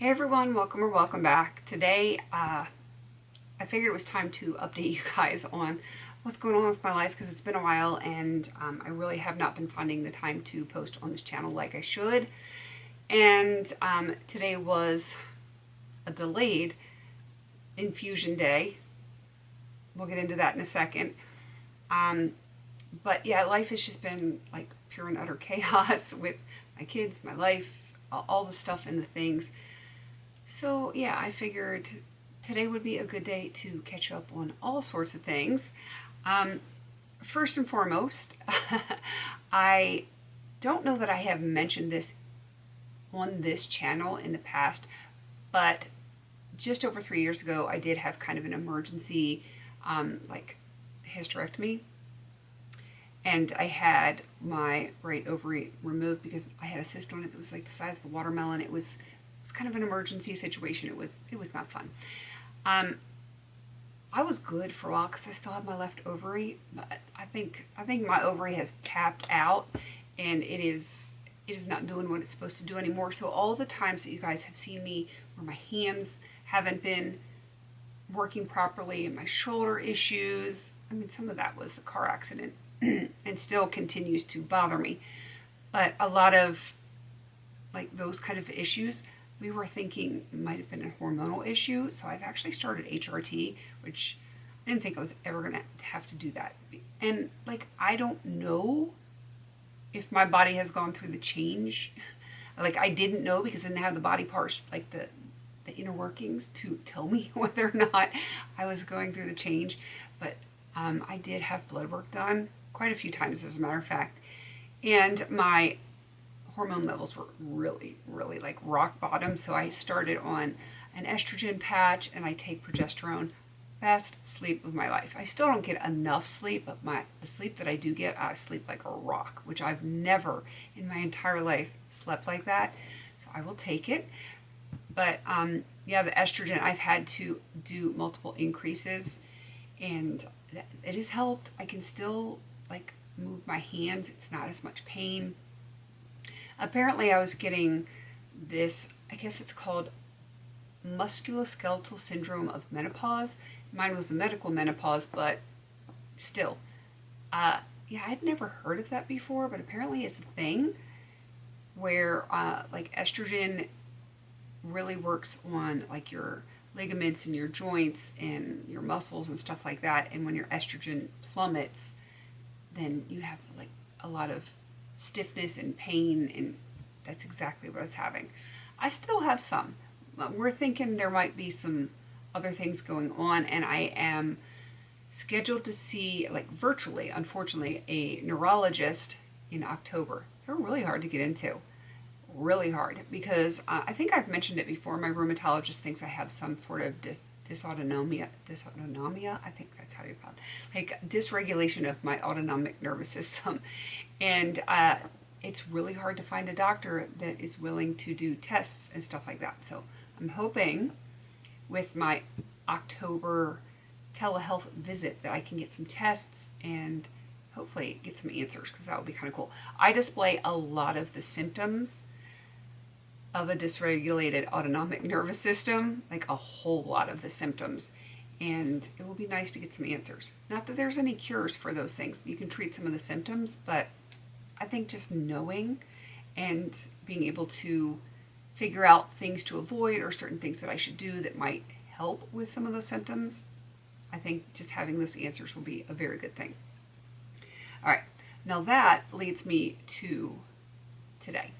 Hey everyone, welcome or welcome back. Today, I figured it was time to update you guys on what's going on with my life because it's been a while and I really have not been finding the time to post on this channel like I should. And today was a delayed infusion day. We'll get into that in a second. But yeah, life has just been like pure and utter chaos with my kids, my life, all the stuff and the things. So yeah, I figured today would be a good day to catch up on all sorts of things. First and foremost, I don't know that I have mentioned this on this channel in the past, but just over 3 years ago, I did have kind of an emergency hysterectomy. And I had my right ovary removed because I had a cyst on it that was like the size of a watermelon. It was kind of an emergency situation. It was not fun. I was good for a while because I still have my left ovary, but I think my ovary has tapped out, and it is not doing what it's supposed to do anymore. So all the times that you guys have seen me where my hands haven't been working properly and my shoulder issues, I mean, some of that was the car accident and still continues to bother me. But a lot of like those kind of issues, we were thinking might have been a hormonal issue. So I've actually started HRT, which I didn't think I was ever going to have to do that. And like, I don't know if my body has gone through the change. Like, I didn't know because I didn't have the body parts, like the inner workings to tell me whether or not I was going through the change. But I did have blood work done quite a few times, as a matter of fact. And my hormone levels were really like rock bottom. So I started on an estrogen patch and I take progesterone. Best sleep of my life. I still don't get enough sleep, but the sleep that I do get, I sleep like a rock, which I've never in my entire life slept like that. So I will take it. But yeah, the estrogen, I've had to do multiple increases and it has helped. I can still like move my hands. It's not as much pain. Apparently I was getting this, I guess it's called musculoskeletal syndrome of menopause. Mine was a medical menopause, but still. Yeah, I'd never heard of that before, but apparently it's a thing where like estrogen really works on like your ligaments and your joints and your muscles and stuff like that. And when your estrogen plummets, then you have like a lot of stiffness and pain, and that's exactly what I was having. I still have some. We're thinking there might be some other things going on, and I am scheduled to see, like virtually, unfortunately, a neurologist in October. They're really hard to get into. Really hard, because I think I've mentioned it before. My rheumatologist thinks I have some sort of dysautonomia, I think that's how you call it, like dysregulation of my autonomic nervous system. And it's really hard to find a doctor that is willing to do tests and stuff like that. So I'm hoping with my October telehealth visit that I can get some tests and hopefully get some answers, because that would be kind of cool. I display a lot of the symptoms of a dysregulated autonomic nervous system, like a whole lot of the symptoms, and it will be nice to get some answers. Not that there's any cures for those things. You can treat some of the symptoms, but I think just knowing and being able to figure out things to avoid or certain things that I should do that might help with some of those symptoms, I think just having those answers will be a very good thing. All right, now that leads me to today.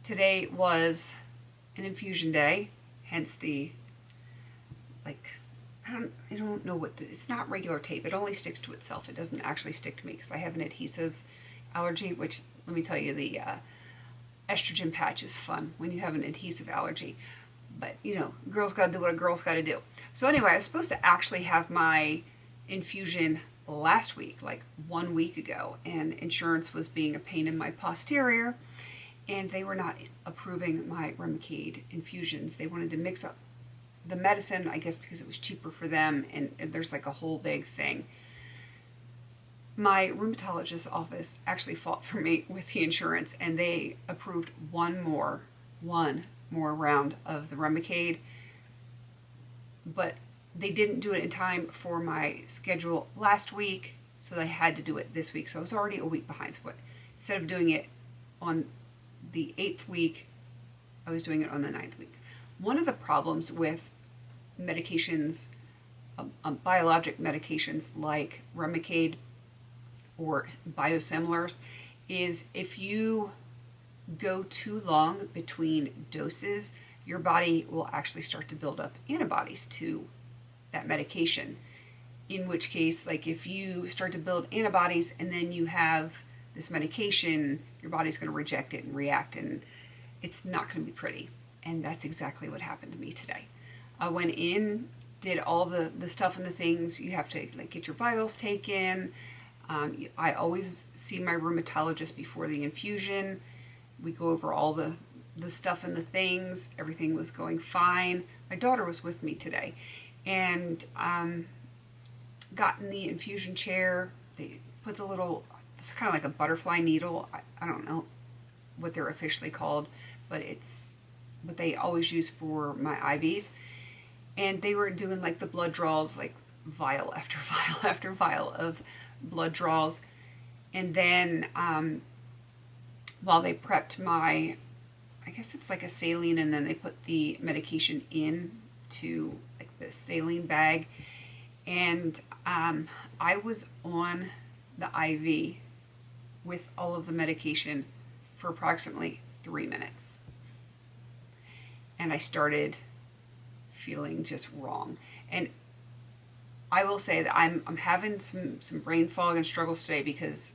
Today was an infusion day, hence the, like, I don't know what, it's not regular tape. It only sticks to itself. It doesn't actually stick to me because I have an adhesive allergy, which, let me tell you, the estrogen patch is fun when you have an adhesive allergy. But, you know, girls got to do what a girl's got to do. So anyway, I was supposed to actually have my infusion last week, like 1 week ago, and insurance was being a pain in my posterior, and they were not approving my Remicade infusions. They wanted to mix up the medicine, I guess because it was cheaper for them, and there's like a whole big thing. My rheumatologist's office actually fought for me with the insurance, and they approved one more one more round of the Remicade, but they didn't do it in time for my schedule last week, so they had to do it this week. So I was already a week behind. So instead of doing it on the 8th week, I was doing it on the 9th week. One of the problems with medications, biologic medications like Remicade or biosimilars, is if you go too long between doses, your body will actually start to build up antibodies to that medication. In which case, like if you start to build antibodies and then you have this medication, your body's going to reject it and react, and it's not going to be pretty. And that's exactly what happened to me today. I went in, did all the stuff and the things. You have to like get your vitals taken. I always see my rheumatologist before the infusion. We go over all the stuff and the things. Everything was going fine. My daughter was with me today, and got in the infusion chair. They put the little, it's kind of like a butterfly needle. I don't know what they're officially called, but it's what they always use for my IVs. And they were doing like the blood draws, like vial after vial after vial of blood draws. And then while they prepped my, I guess it's like a saline, and then they put the medication in to like the saline bag. And I was on the IV with all of the medication for approximately 3 minutes. And I started feeling just wrong. And I will say that I'm having some brain fog and struggles today because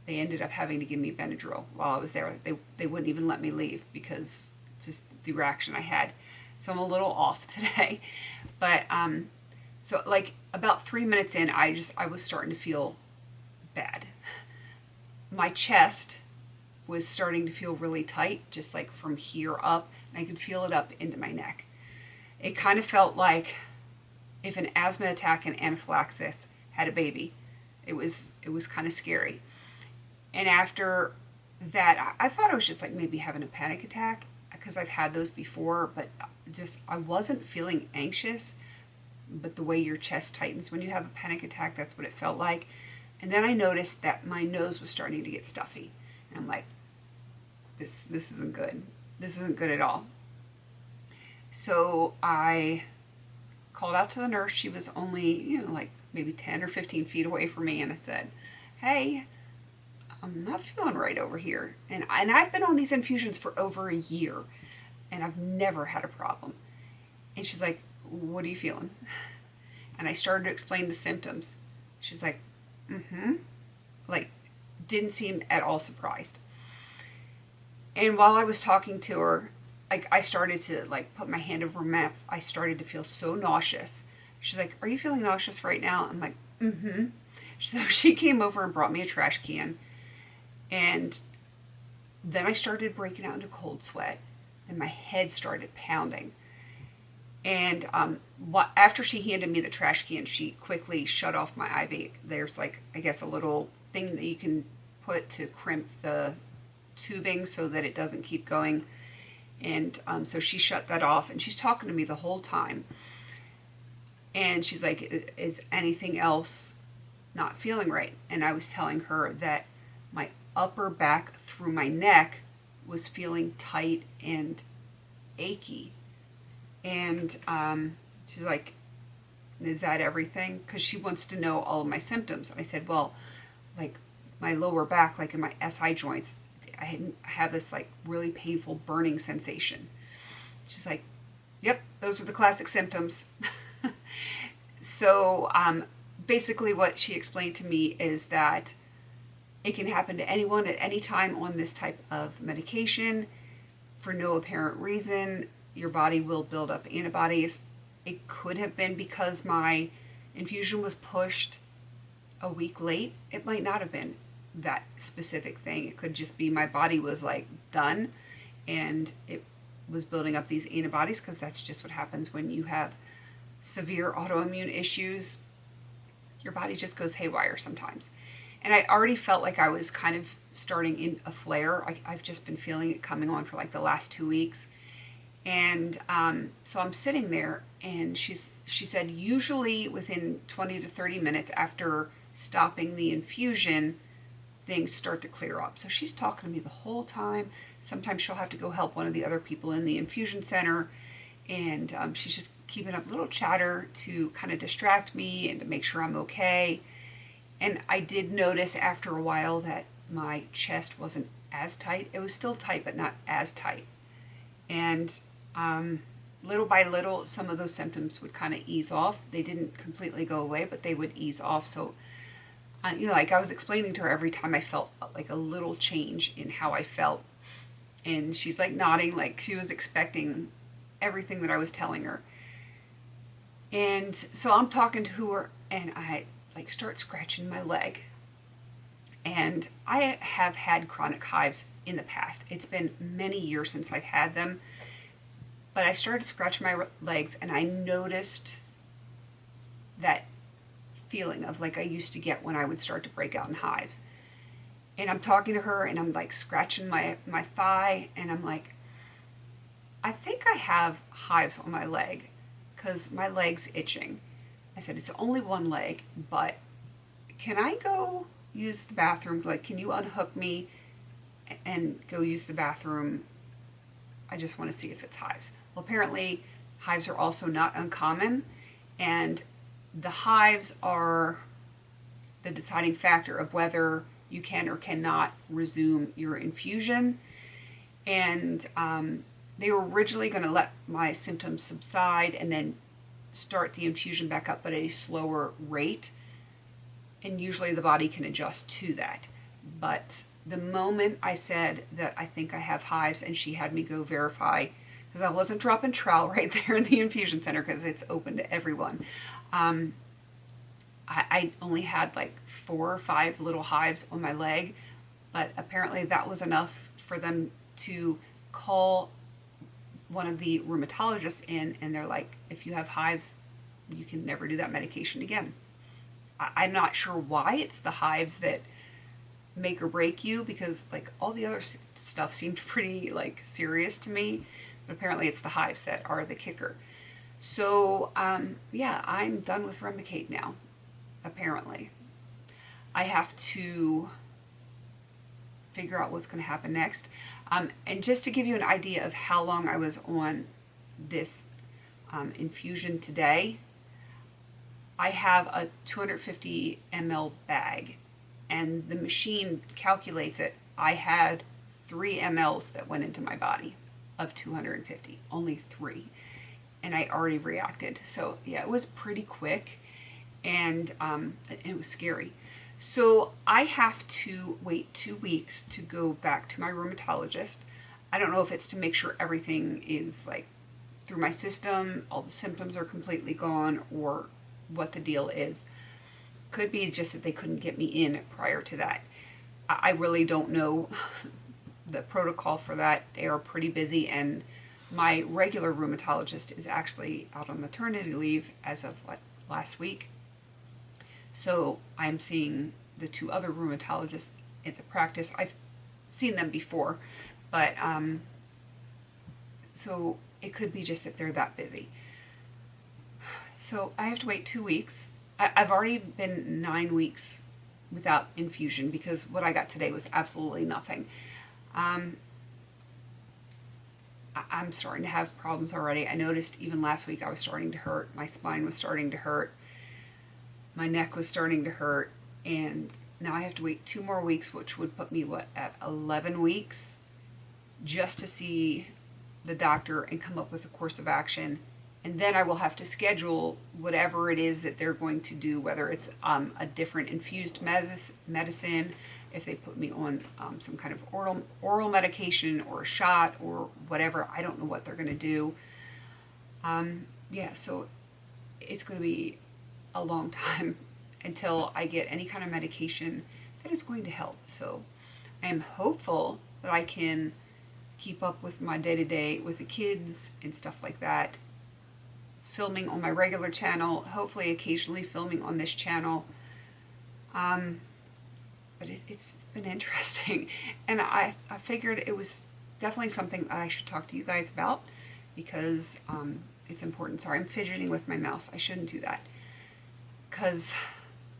they ended up having to give me Benadryl while I was there. They wouldn't even let me leave because just the reaction I had. So I'm a little off today. But so like about 3 minutes in, I was starting to feel bad. My chest was starting to feel really tight, just like from here up, and I could feel it up into my neck. It kind of felt like if an asthma attack and anaphylaxis had a baby. It was kind of scary. And after that, I thought I was just like maybe having a panic attack, because I've had those before, but just I wasn't feeling anxious. But the way your chest tightens when you have a panic attack, that's what it felt like. And then I noticed that my nose was starting to get stuffy. And I'm like, this isn't good. This isn't good at all. So I called out to the nurse. She was only, like maybe 10 or 15 feet away from me. And I said, hey, I'm not feeling right over here. And I've been on these infusions for over a year, and I've never had a problem. And she's like, what are you feeling? And I started to explain the symptoms. She's like, like, didn't seem at all surprised. And while I was talking to her, like, I started to like put my hand over my mouth. I started to feel so nauseous. She's like, are you feeling nauseous right now? I'm like, So she came over and brought me a trash can. And then I started breaking out into cold sweat, and my head started pounding. And after she handed me the trash can, she quickly shut off my IV. There's like, I guess, a little thing that you can put to crimp the tubing so that it doesn't keep going. And so she shut that off, and she's talking to me the whole time. And she's like, is anything else not feeling right? And I was telling her that my upper back through my neck was feeling tight and achy. And she's like, is that everything? Because she wants to know all of my symptoms. I said, well, like my lower back, like in my SI joints, I have this like really painful burning sensation. She's like, yep, those are the classic symptoms. So basically what she explained to me is that it can happen to anyone at any time on this type of medication for no apparent reason. Your body will build up antibodies. It could have been because my infusion was pushed a week late. It might not have been that specific thing. It could just be my body was like done, and it was building up these antibodies, because that's just what happens when you have severe autoimmune issues. Your body just goes haywire sometimes. And I already felt like I was kind of starting in a flare. I've just been feeling it coming on for like the last 2 weeks. And so I'm sitting there, and she said usually within 20 to 30 minutes after stopping the infusion, things start to clear up. So she's talking to me the whole time. Sometimes she'll have to go help one of the other people in the infusion center, and she's just keeping up little chatter to kind of distract me and to make sure I'm okay. And I did notice after a while that my chest wasn't as tight. It was still tight, but not as tight. And little by little, some of those symptoms would kind of ease off. They didn't completely go away, but they would ease off. So, like I was explaining to her every time I felt like a little change in how I felt. And she's like nodding, like she was expecting everything that I was telling her. And so I'm talking to her, and I like start scratching my leg. And I have had chronic hives in the past. It's been many years since I've had them. But I started scratching my legs, and I noticed that feeling of like I used to get when I would start to break out in hives. And I'm talking to her, and I'm like scratching my thigh, and I'm like, I think I have hives on my leg because my leg's itching. I said, it's only one leg, but can I go use the bathroom? Like, can you unhook me and go use the bathroom? I just want to see if it's hives. Well, apparently hives are also not uncommon, and the hives are the deciding factor of whether you can or cannot resume your infusion. And they were originally going to let my symptoms subside and then start the infusion back up at a slower rate, and usually the body can adjust to that. But the moment I said that I think I have hives, and she had me go verify, because I wasn't dropping trowel right there in the infusion center because it's open to everyone. I only had like 4 or 5 little hives on my leg, but apparently that was enough for them to call one of the rheumatologists in, and they're like, if you have hives, you can never do that medication again. I'm not sure why it's the hives that make or break you, because like all the other stuff seemed pretty like serious to me, but apparently it's the hives that are the kicker. So yeah, I'm done with Remicade now. Apparently I have to figure out what's going to happen next. And just to give you an idea of how long I was on this infusion today, I have a 250 ml bag, and the machine calculates it. I had 3 mLs that went into my body of 250, only 3. And I already reacted. So yeah, it was pretty quick, and it was scary. So I have to wait 2 weeks to go back to my rheumatologist. I don't know if it's to make sure everything is like through my system, all the symptoms are completely gone, or what the deal is. Could be just that they couldn't get me in prior to that. I really don't know the protocol for that. They are pretty busy, and my regular rheumatologist is actually out on maternity leave as of last week. So I'm seeing the 2 other rheumatologists at the practice. I've seen them before, but so it could be just that they're that busy. So I have to wait 2 weeks. I've already been 9 weeks without infusion because what I got today was absolutely nothing. I'm starting to have problems already. I noticed even last week I was starting to hurt. My spine was starting to hurt. My neck was starting to hurt. And now I have to wait 2 more weeks, which would put me, at 11 weeks, just to see the doctor and come up with a course of action. And then I will have to schedule whatever it is that they're going to do, whether it's a different infused medicine, if they put me on some kind of oral medication or a shot or whatever. I don't know what they're going to do. Yeah, so it's going to be a long time until I get any kind of medication that is going to help. So I am hopeful that I can keep up with my day-to-day with the kids and stuff like that, filming on my regular channel, hopefully occasionally filming on this channel. but it's been interesting. And I figured it was definitely something that I should talk to you guys about because it's important. Sorry, I'm fidgeting with my mouse. I shouldn't do that. Because,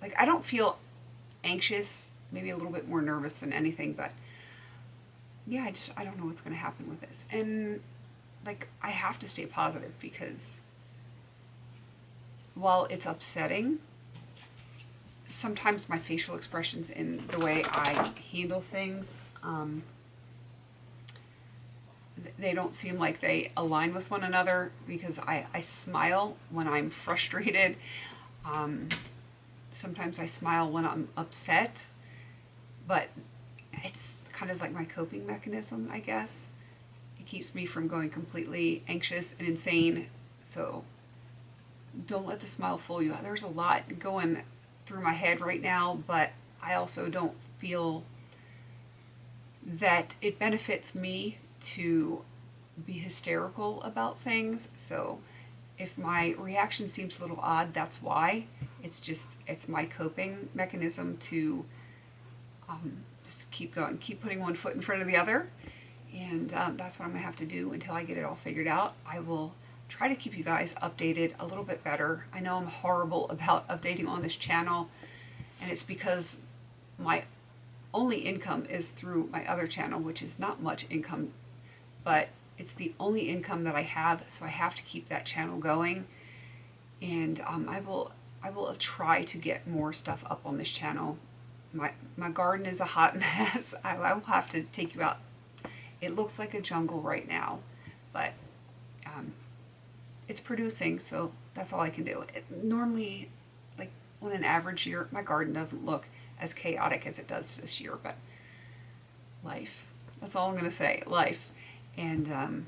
like, I don't feel anxious, maybe a little bit more nervous than anything, but yeah, I don't know what's going to happen with this. And, like, I have to stay positive because while it's upsetting, sometimes my facial expressions and the way I handle things, they don't seem like they align with one another because I smile when I'm frustrated. Sometimes I smile when I'm upset, but it's kind of like my coping mechanism, I guess. It keeps me from going completely anxious and insane. So don't let the smile fool you. There's a lot going through my head right now, but I also don't feel that it benefits me to be hysterical about things. So if my reaction seems a little odd, that's why. It's my coping mechanism to just keep going, keep putting one foot in front of the other. And that's what I'm going to have to do until I get it all figured out. I will try to keep you guys updated a little bit better. I know I'm horrible about updating on this channel, and it's because my only income is through my other channel, which is not much income, but it's the only income that I have, so I have to keep that channel going. And I will try to get more stuff up on this channel. My garden is a hot mess. I will have to take you out. It looks like a jungle right now, but it's producing, so that's all I can do. Normally, like on an average year, my garden doesn't look as chaotic as it does this year, but life. That's all I'm going to say, life. And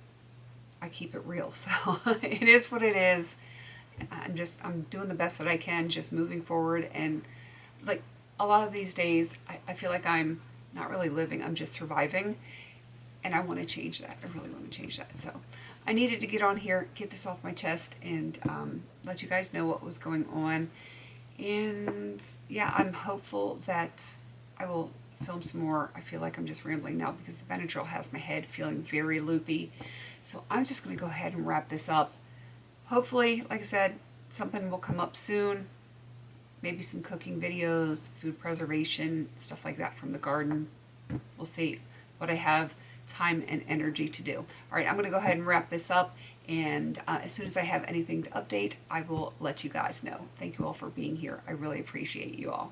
I keep it real, so it is what it is. I'm doing the best that I can, just moving forward. And like a lot of these days, I feel like I'm not really living, I'm just surviving. And I want to change that. I really want to change that. So I needed to get on here, get this off my chest, and let you guys know what was going on. And yeah, I'm hopeful that I will film some more. I feel like I'm just rambling now because the Benadryl has my head feeling very loopy. So I'm just going to go ahead and wrap this up. Hopefully, like I said, something will come up soon. Maybe some cooking videos, food preservation, stuff like that from the garden. We'll see what I have time and energy to do. All right, I'm going to go ahead and wrap this up. And as soon as I have anything to update, I will let you guys know. Thank you all for being here. I really appreciate you all.